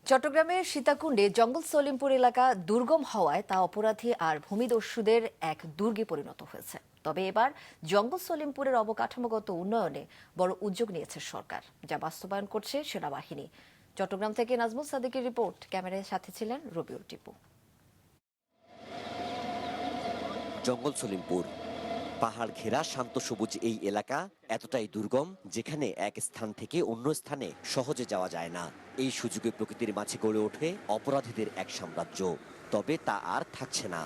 চট্টগ্রামের সীতাকুণ্ডে জঙ্গল সলিমপুর এলাকা দুর্গম হওয়ায় তা অপরাধী আর ভূমিদস্যুদের এক দুর্গে পরিণত হয়েছে। তবে এবার জঙ্গল সলিমপুরের অবকাঠামোগত উন্নয়নে বড় উদ্যোগ নিয়েছে সরকার, যা বাস্তবায়ন করছে সেনাবাহিনী। চট্টগ্রাম থেকে নাজমুল সাদিকের রিপোর্ট। ক্যামেরার সাথে ছিলেন রবিউল টিপু। জঙ্গল সলিমপুর পাহাড় ঘেরা শান্ত সবুজ এই এলাকা এতটাই দুর্গম যেখানে এক স্থান থেকে অন্য স্থানে সহজে যাওয়া যায় না। এই সুযোগে প্রকৃতির মাঝে গড়ে ওঠে অপরাধীদের এক সাম্রাজ্য। তবে তা আর থাকছে না।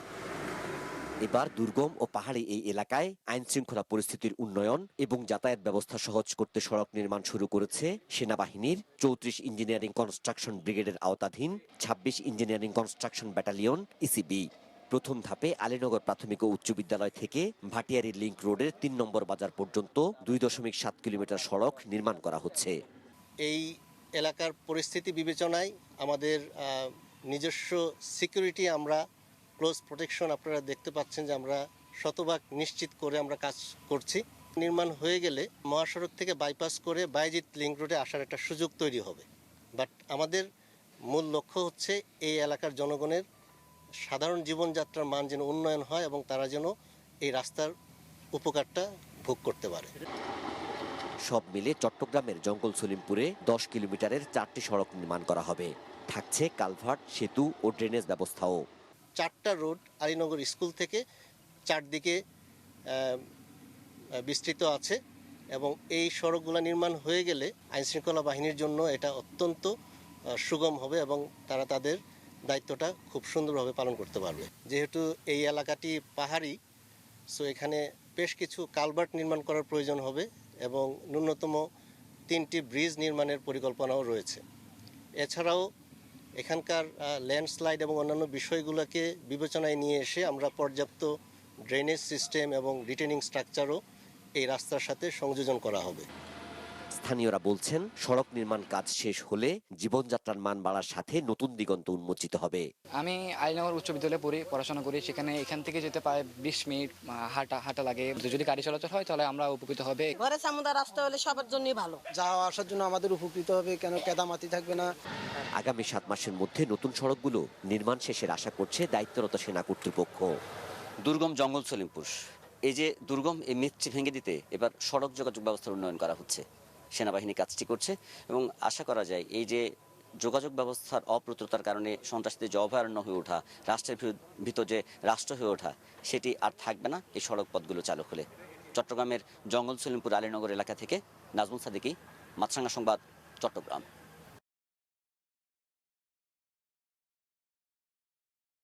এবার দুর্গম ও পাহাড়ি এই এলাকায় আইন শৃঙ্খলা পরিস্থিতির উন্নয়ন এবং যাতায়াত ব্যবস্থা সহজ করতে সড়ক নির্মাণ শুরু করেছে সেনাবাহিনীর ৩৪ ইঞ্জিনিয়ারিং কনস্ট্রাকশন ব্রিগেডের আওতাধীন ২৬ ইঞ্জিনিয়ারিং কনস্ট্রাকশন ব্যাটালিয়ন ইসিবি। প্রথম ধাপে আলীনগর প্রাথমিক ও উচ্চ বিদ্যালয় থেকে ভাটিয়ারি লিংক রোডের ৩ নম্বর বাজার পর্যন্ত ২.৭ কিলোমিটার সড়ক নির্মাণ করা হচ্ছে। এই এলাকার পরিস্থিতি বিবেচনায় আমাদের নিজস্ব সিকিউরিটি আমরা ক্লোজ প্রোটেকশন আপনারা দেখতে পাচ্ছেন যে আমরা শতভাগ নিশ্চিত করে আমরা কাজ করছি। নির্মাণ হয়ে গেলে মহাসড়ক থেকে বাইপাস করে বায়েজিদ লিংক রোডে আসার একটা সুযোগ তৈরি হবে। বাট আমাদের মূল লক্ষ্য হচ্ছে এই এলাকার জনগণের সাধারণ জীবনযাত্রার মান যেন উন্নয়ন হয় এবং তারা যেন এই রাস্তার উপকারটা ভোগ করতে পারে। সব মিলে চট্টগ্রামের জঙ্গল সলিমপুরে ১০ কিলোমিটারের ৪টি সড়ক নির্মাণ করা হবে। থাকছে কালভার্ট, সেতু ও ড্রেনেজ ব্যবস্থাও। 4টা রোড আলীনগর স্কুল থেকে চারদিকে বিস্তৃত আছে এবং এই সড়কগুলো নির্মাণ হয়ে গেলে আইনশৃঙ্খলা বাহিনীর জন্য এটা অত্যন্ত সুগম হবে এবং তারা তাদের দায়িত্বটা খুব সুন্দরভাবে পালন করতে পারবে। যেহেতু এই এলাকাটি পাহাড়ি, সো এখানে বেশ কিছু কালভার্ট নির্মাণ করার প্রয়োজন হবে এবং ন্যূনতম 3টি ব্রিজ নির্মাণের পরিকল্পনাও রয়েছে। এছাড়াও এখানকার ল্যান্ডস্লাইড এবং অন্যান্য বিষয়গুলোকে বিবেচনায় নিয়ে এসে আমরা পর্যাপ্ত ড্রেনেজ সিস্টেম এবং রিটেনিং স্ট্রাকচারও এই রাস্তার সাথে সংযোজন করা হবে। স্থানীয়রা বলছেন সড়ক নির্মাণ কাজ শেষ হলে জীবনযাত্রার মান বাড়ার সাথে নতুন দিগন্ত উন্মোচিত হবে। আমি আলীনগর উচ্চ বিদ্যালয়ে পড়াশোনা করি। সেখানে এখান থেকে যেতে প্রায় ২০ মিনিট হাঁটা লাগে। যদি গাড়ি চলাচল হয় তাহলে আমরা উপকৃত হবে। ঘরে সামুদা রাস্তা হলে সবার জন্যই ভালো, যাওয়া আসার জন্য আমাদের উপকৃত হবে, কেন কেদামাতি থাকবে না। আগামী ৭ মাসের মধ্যে নতুন সড়কগুলো নির্মাণ শেষের আশা করছে দায়িত্বরত সেনা কর্তৃপক্ষ। দুর্গম জঙ্গল সলিমপুর, এই যে দুর্গম এই মিথটি ভেঙে দিতে এবার সড়ক যোগাযোগ ব্যবস্থার উন্নয়ন করা হচ্ছে। সেনাবাহিনী কাজটি করছে এবং আশা করা যায় এই যে যোগাযোগ ব্যবস্থার অপ্রতুলতার কারণে সন্ত্রাসীদের যে অভয়ারণ্য হয়ে ওঠা, রাষ্ট্রের ভিতর যে রাষ্ট্র হয়ে ওঠা, সেটি আর থাকবে না এই সড়ক পথগুলো চালু হলে। চট্টগ্রামের জঙ্গল সলিমপুর আলীনগর এলাকা থেকে নাজমুল সাদিকি, মাছরাঙা সংবাদ, চট্টগ্রাম।